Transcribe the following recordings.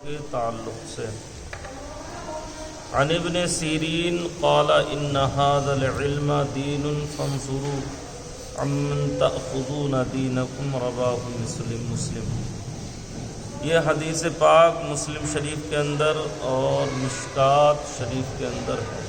کے تعلق سے عن ابن سیرین قال ان هذا العلم دین فانظروا عمن تأخذون دینکم رواه مسلم۔ یہ حدیث پاک مسلم شریف کے اندر اور مشکات شریف کے اندر ہے۔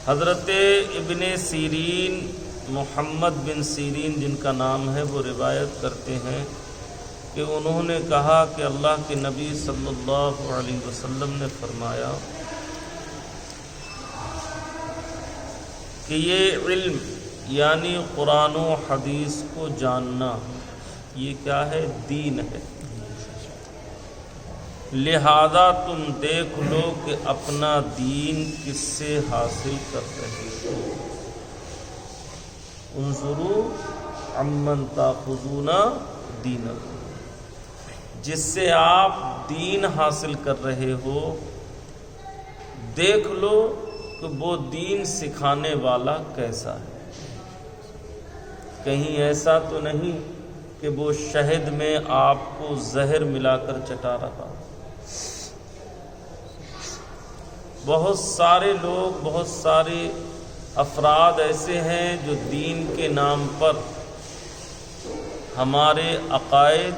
حضرت ابن سیرین محمد بن سیرین جن کا نام ہے وہ روایت کرتے ہیں کہ انہوں نے کہا کہ اللہ کے نبی صلی اللہ علیہ وسلم نے فرمایا کہ یہ علم یعنی قرآن و حدیث کو جاننا یہ کیا ہے؟ دین ہے۔ لہذا تم دیکھ لو کہ اپنا دین کس سے حاصل کر رہے ہو۔ انظروا عمن تاخذون دینکم، جس سے آپ دین حاصل کر رہے ہو دیکھ لو کہ وہ دین سکھانے والا کیسا ہے۔ کہیں ایسا تو نہیں کہ وہ شہد میں آپ کو زہر ملا کر چٹا رہا۔ بہت سارے لوگ، بہت سارے افراد ایسے ہیں جو دین کے نام پر ہمارے عقائد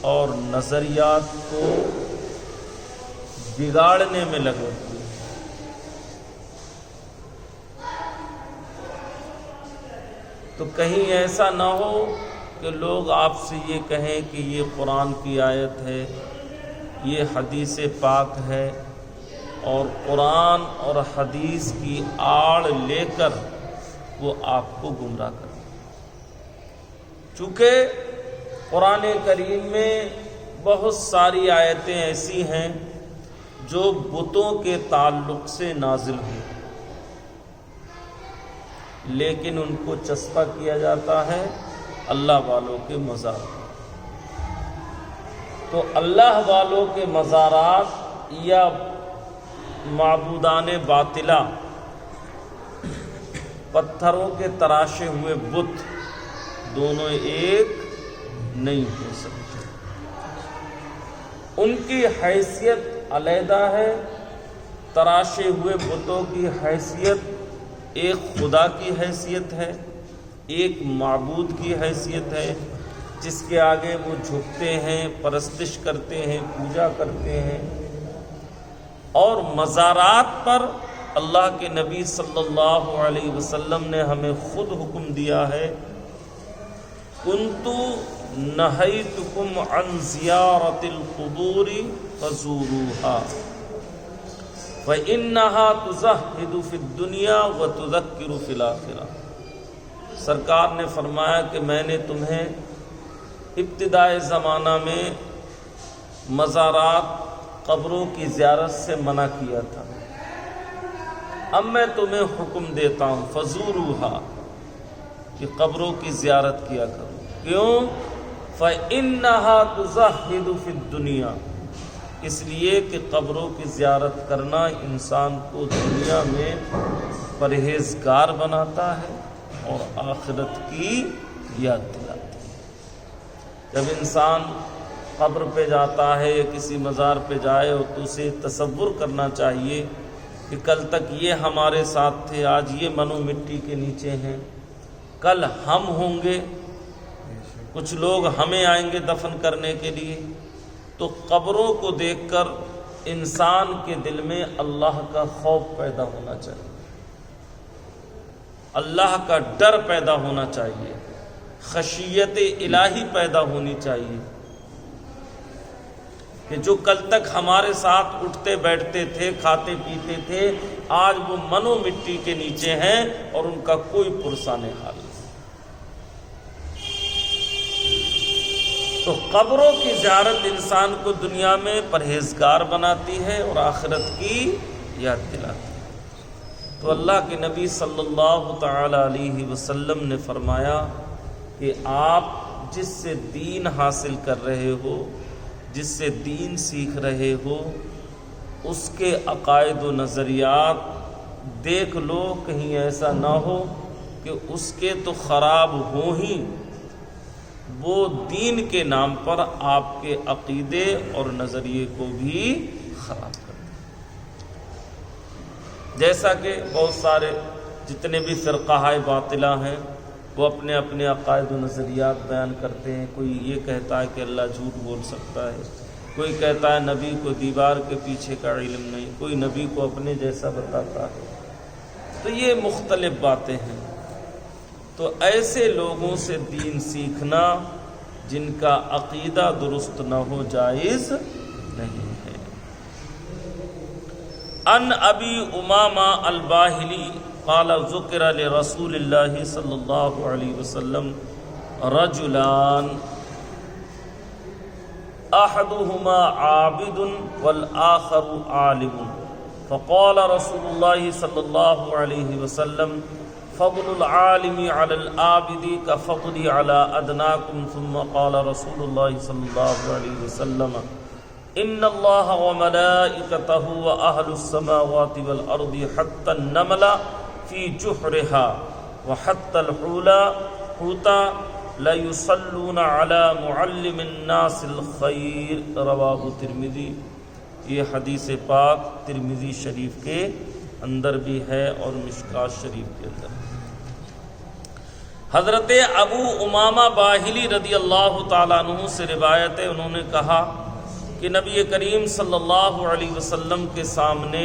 اور نظریات کو بگاڑنے میں لگے ہوئے ہیں۔ تو کہیں ایسا نہ ہو کہ لوگ آپ سے یہ کہیں کہ یہ قرآن کی آیت ہے، یہ حدیث پاک ہے، اور قرآن اور حدیث کی آڑ لے کر وہ آپ کو گمراہ کریں۔ چونکہ قرآن کریم میں بہت ساری آیتیں ایسی ہیں جو بتوں کے تعلق سے نازل ہوئی، لیکن ان کو چسپاں کیا جاتا ہے اللہ والوں کے مزار۔ تو اللہ والوں کے مزارات یا معبودان باطلہ، پتھروں کے تراشے ہوئے بت، دونوں ایک نہیں ہو سکتے۔ ان کی حیثیت علیحدہ ہے، تراشے ہوئے بتوں کی حیثیت ایک خدا کی حیثیت ہے، ایک معبود کی حیثیت ہے جس کے آگے وہ جھکتے ہیں، پرستش کرتے ہیں، پوجا کرتے ہیں۔ اور مزارات پر اللہ کے نبی صلی اللہ علیہ وسلم نے ہمیں خود حکم دیا ہے، کنتو نہیتکم عن زیارت القبور فزوروها فإنها تزہد فی الدنیا وتذکر فی الآخرہ۔ سرکار نے فرمایا کہ میں نے تمہیں ابتدائے زمانہ میں مزارات، قبروں کی زیارت سے منع کیا تھا، اب میں تمہیں حکم دیتا ہوں فزوروها، کہ قبروں کی زیارت کیا کرو۔ کیوں؟ فإنها تزہد فی الدنیا، اس لیے کہ قبروں کی زیارت کرنا انسان کو دنیا میں پرہیزگار بناتا ہے اور آخرت کی یاد دلاتی ہے۔ جب انسان قبر پہ جاتا ہے یا کسی مزار پہ جائے تو اسے تصور کرنا چاہیے کہ کل تک یہ ہمارے ساتھ تھے، آج یہ منو مٹی کے نیچے ہیں، کل ہم ہوں گے، کچھ لوگ ہمیں آئیں گے دفن کرنے کے لیے۔ تو قبروں کو دیکھ کر انسان کے دل میں اللہ کا خوف پیدا ہونا چاہیے، اللہ کا ڈر پیدا ہونا چاہیے، خشیت الہی پیدا ہونی چاہیے کہ جو کل تک ہمارے ساتھ اٹھتے بیٹھتے تھے، کھاتے پیتے تھے، آج وہ منو مٹی کے نیچے ہیں اور ان کا کوئی پرسان حال نہیں۔ تو قبروں کی زیارت انسان کو دنیا میں پرہیزگار بناتی ہے اور آخرت کی یاد دلاتی ہے۔ تو اللہ کے نبی صلی اللہ تعالی علیہ وسلم نے فرمایا کہ آپ جس سے دین حاصل کر رہے ہو، جس سے دین سیکھ رہے ہو، اس کے عقائد و نظریات دیکھ لو، کہیں ایسا نہ ہو کہ اس کے تو خراب ہوں ہی، وہ دین کے نام پر آپ کے عقیدے اور نظریے کو بھی خراب کر دیں۔ جیسا کہ بہت سارے جتنے بھی فرقہ باطلہ ہیں وہ اپنے اپنے عقائد و نظریات بیان کرتے ہیں۔ کوئی یہ کہتا ہے کہ اللہ جھوٹ بول سکتا ہے، کوئی کہتا ہے نبی کو دیوار کے پیچھے کا علم نہیں، کوئی نبی کو اپنے جیسا بتاتا ہے۔ تو یہ مختلف باتیں ہیں۔ تو ایسے لوگوں سے دین سیکھنا جن کا عقیدہ درست نہ ہو جائز نہیں ہے۔ ان ابی امامہ الباہلی قال ذکر لرسول اللہ صلی اللہ علیہ وسلم رجلان احدهما عابد والآخر عالم فقال رسول اللہ صلی اللہ علیہ وسلم فضل العالم على العابد كفضل على أدناكم ثم قال رسول الله صلى الله عليه وسلم إن الله وملائكته وأهل السماوات والأرض حتى النمل في جحرها وحتى الحوت لا يصلون على معلم الناس الخير رواه ترمذی۔ یہ حدیث پاک ترمذی شریف کے اندر بھی ہے اور مشکات شریف کے اندر۔ حضرت ابو امامہ باہلی رضی اللہ تعالیٰ عنہ سے روایت ہے، انہوں نے کہا کہ نبی کریم صلی اللہ علیہ وسلم کے سامنے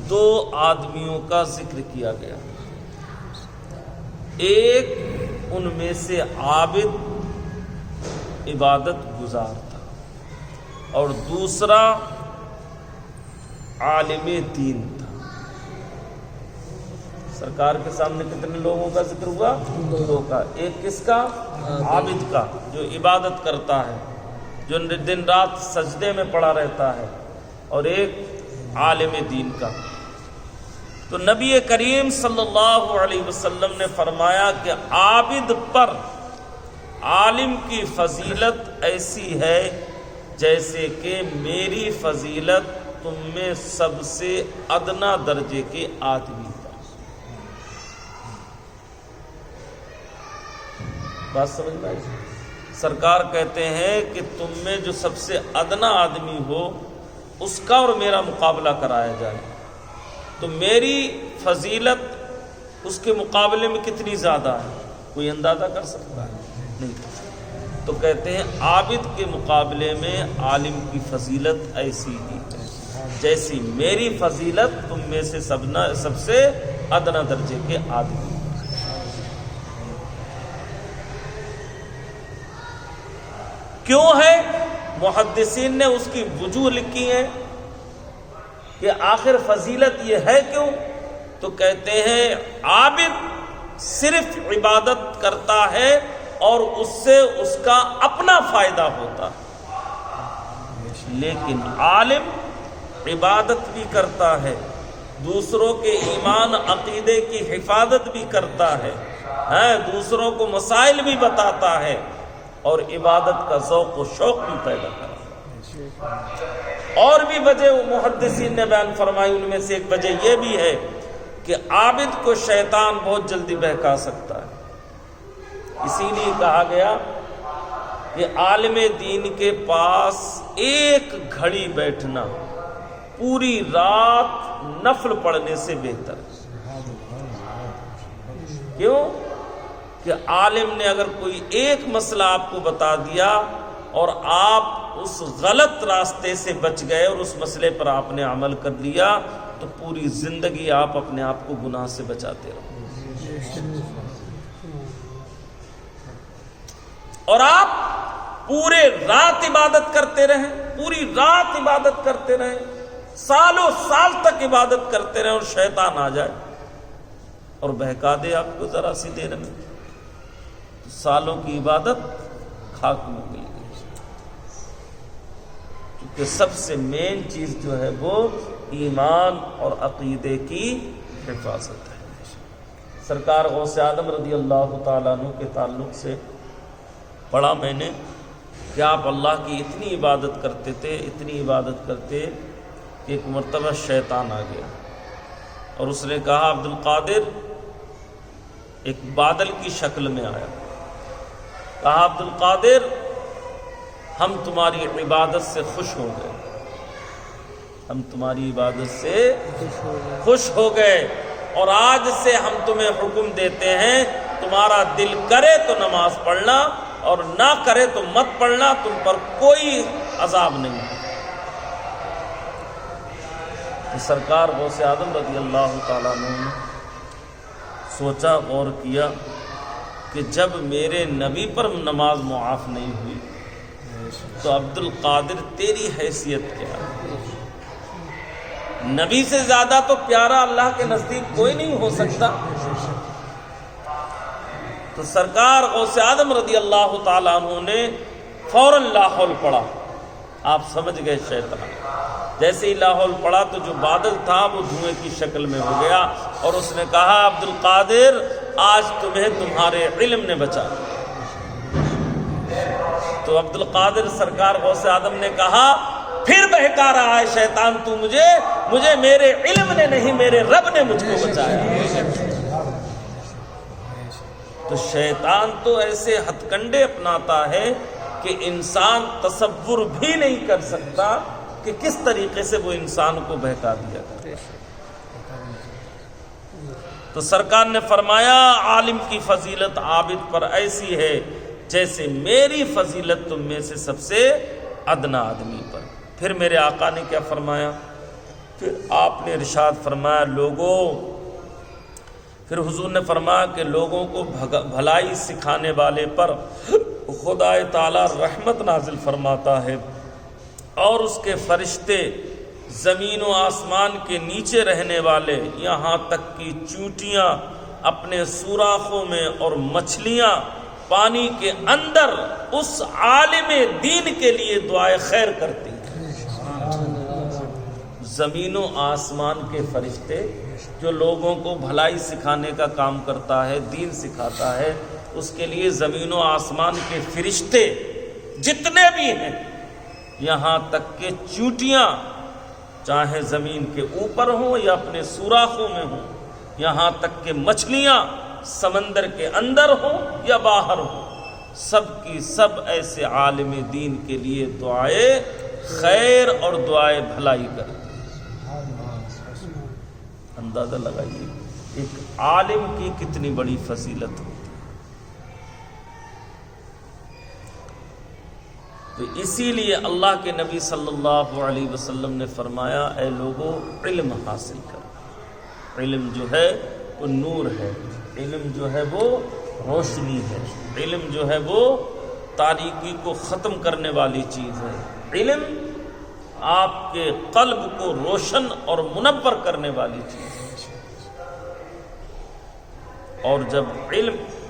دو آدمیوں کا ذکر کیا گیا۔ ایک ان میں سے عابد عبادت گزار تھا اور دوسرا عالم دین تھا۔ سرکار کے سامنے کتنے لوگوں کا ذکر ہوا؟ دو کا۔ ایک کس کا؟ عابد کا، جو عبادت کرتا ہے، جو دن رات سجدے میں پڑا رہتا ہے، اور ایک عالم دین کا۔ تو نبی کریم صلی اللہ علیہ وسلم نے فرمایا کہ عابد پر عالم کی فضیلت ایسی ہے جیسے کہ میری فضیلت تم میں سب سے ادنا درجے کے آدمی پر۔ بات سمجھ میں آئی؟ سرکار کہتے ہیں کہ تم میں جو سب سے ادنا آدمی ہو اس کا اور میرا مقابلہ کرایا جائے تو میری فضیلت اس کے مقابلے میں کتنی زیادہ ہے؟ کوئی اندازہ کر سکتا ہے؟ نہیں کر سکتا۔ تو کہتے ہیں عابد کے مقابلے میں عالم کی فضیلت ایسی ہی ہے جیسی میری فضیلت تم میں سے سب سے ادنا درجے کے آدمی۔ کیوں ہے؟ محدثین نے اس کی وجوہ لکھی ہے کہ آخر فضیلت یہ ہے کیوں؟ تو کہتے ہیں عابد صرف عبادت کرتا ہے اور اس سے اس کا اپنا فائدہ ہوتا ہے، لیکن عالم عبادت بھی کرتا ہے، دوسروں کے ایمان عقیدے کی حفاظت بھی کرتا ہے، دوسروں کو مسائل بھی بتاتا ہے اور عبادت کا ذوق و شوق بھی پیدا کرتا ہے۔ اور بھی وجہ محدثین نے بیان فرمائی، ان میں سے ایک وجہ یہ بھی ہے کہ عابد کو شیطان بہت جلدی بہکا سکتا ہے، اسی لیے کہا گیا کہ عالم دین کے پاس ایک گھڑی بیٹھنا پوری رات نفل پڑھنے سے بہتر ہے۔ کیوں؟ کہ عالم نے اگر کوئی ایک مسئلہ آپ کو بتا دیا اور آپ اس غلط راستے سے بچ گئے اور اس مسئلے پر آپ نے عمل کر لیا تو پوری زندگی آپ اپنے آپ کو گناہ سے بچاتے رہو، اور آپ پورے رات عبادت کرتے رہیں، پوری رات عبادت کرتے رہیں، سالوں سال تک عبادت کرتے رہیں، اور شیطان آ جائے اور بہکا دے آپ کو ذرا سی دیر میں، سالوں کی عبادت خاک میں مل گئی۔ کیونکہ سب سے مین چیز جو ہے وہ ایمان اور عقیدے کی حفاظت ہے۔ سرکار غوث اعظم رضی اللہ تعالیٰ عنہ کے تعلق سے پڑھا میں نے کہ آپ اللہ کی اتنی عبادت کرتے تھے، اتنی عبادت کرتے کہ ایک مرتبہ شیطان آ گیا اور اس نے کہا عبد القادر، ایک بادل کی شکل میں آیا کہا عبد القادر ہم تمہاری عبادت سے خوش ہو گئے، ہم تمہاری عبادت سے خوش ہو گئے، اور آج سے ہم تمہیں حکم دیتے ہیں تمہارا دل کرے تو نماز پڑھنا اور نہ کرے تو مت پڑھنا، تم پر کوئی عذاب نہیں۔ تو سرکار غوث اعظم رضی اللہ تعالیٰ عنہ نے سوچا، غور کیا کہ جب میرے نبی پر نماز معاف نہیں ہوئی تو عبد القادر تیری حیثیت کیا ہے؟ نبی سے زیادہ تو پیارا اللہ کے نزدیک کوئی نہیں ہو سکتا۔ تو سرکار غوث اعظم رضی اللہ تعالیٰ عنہ نے فوراً لا حول پڑھا۔ آپ سمجھ گئے شیطان جیسے ہی لا حول پڑھا تو جو بادل تھا وہ دھوئیں کی شکل میں ہو گیا، اور اس نے کہا عبد القادر آج تمہیں تمہارے علم نے بچا۔ تو عبد القادر سرکار غوث اعظم نے کہا پھر بہکا رہا ہے شیطان تو مجھے میرے علم نے نہیں میرے رب نے مجھ کو بچایا۔ تو شیطان تو ایسے ہتھ کنڈے اپناتا ہے کہ انسان تصور بھی نہیں کر سکتا کہ کس طریقے سے وہ انسان کو بہکا دیا کرے۔ تو سرکار نے فرمایا عالم کی فضیلت عابد پر ایسی ہے جیسے میری فضیلت تم میں سے سب سے ادنا آدمی پر۔ پھر میرے آقا نے کیا فرمایا؟ پھر آپ نے ارشاد فرمایا پھر حضور نے فرمایا کہ لوگوں کو بھلائی سکھانے والے پر خدا تعالی رحمت نازل فرماتا ہے، اور اس کے فرشتے زمین و آسمان کے نیچے رہنے والے یہاں تک کہ چونٹیاں اپنے سوراخوں میں اور مچھلیاں پانی کے اندر اس عالم دین کے لیے دعائے خیر کرتی ہیں۔ زمین و آسمان کے فرشتے جو لوگوں کو بھلائی سکھانے کا کام کرتا ہے، دین سکھاتا ہے، اس کے لیے زمین و آسمان کے فرشتے جتنے بھی ہیں، یہاں تک کہ چونٹیاں چاہے زمین کے اوپر ہوں یا اپنے سوراخوں میں ہوں، یہاں تک کہ مچھلیاں سمندر کے اندر ہوں یا باہر ہوں، سب کی سب ایسے عالم دین کے لیے دعائے خیر اور دعائے بھلائی کرتے ہیں۔ اندازہ لگائیے ایک عالم کی کتنی بڑی فضیلت ہوتی ہے۔ تو اسی لیے اللہ کے نبی صلی اللہ علیہ وسلم نے فرمایا اے لوگو علم حاصل کرو۔ علم جو ہے وہ نور ہے، علم جو ہے وہ روشنی ہے، علم جو ہے وہ تاریکی کو ختم کرنے والی چیز ہے، علم آپ کے قلب کو روشن اور منور کرنے والی چیز ہے۔ اور جب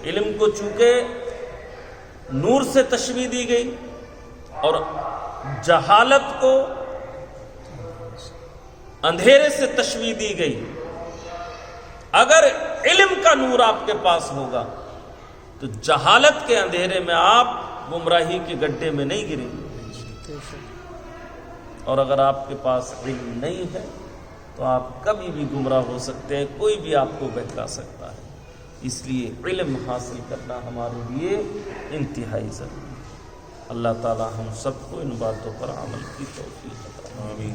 علم کو چونکہ نور سے تشبیہ دی گئی اور جہالت کو اندھیرے سے تشبیہ دی گئی، اگر علم کا نور آپ کے پاس ہوگا تو جہالت کے اندھیرے میں آپ گمراہی کے گڈھے میں نہیں گریں گے، اور اگر آپ کے پاس علم نہیں ہے تو آپ کبھی بھی گمراہ ہو سکتے ہیں، کوئی بھی آپ کو بہکا سکتا ہے۔ اس لیے علم حاصل کرنا ہمارے لیے انتہائی ضروری ہے۔ اللہ تعالی ہم سب کو ان باتوں پر عمل کی توفیق عطا فرمائے۔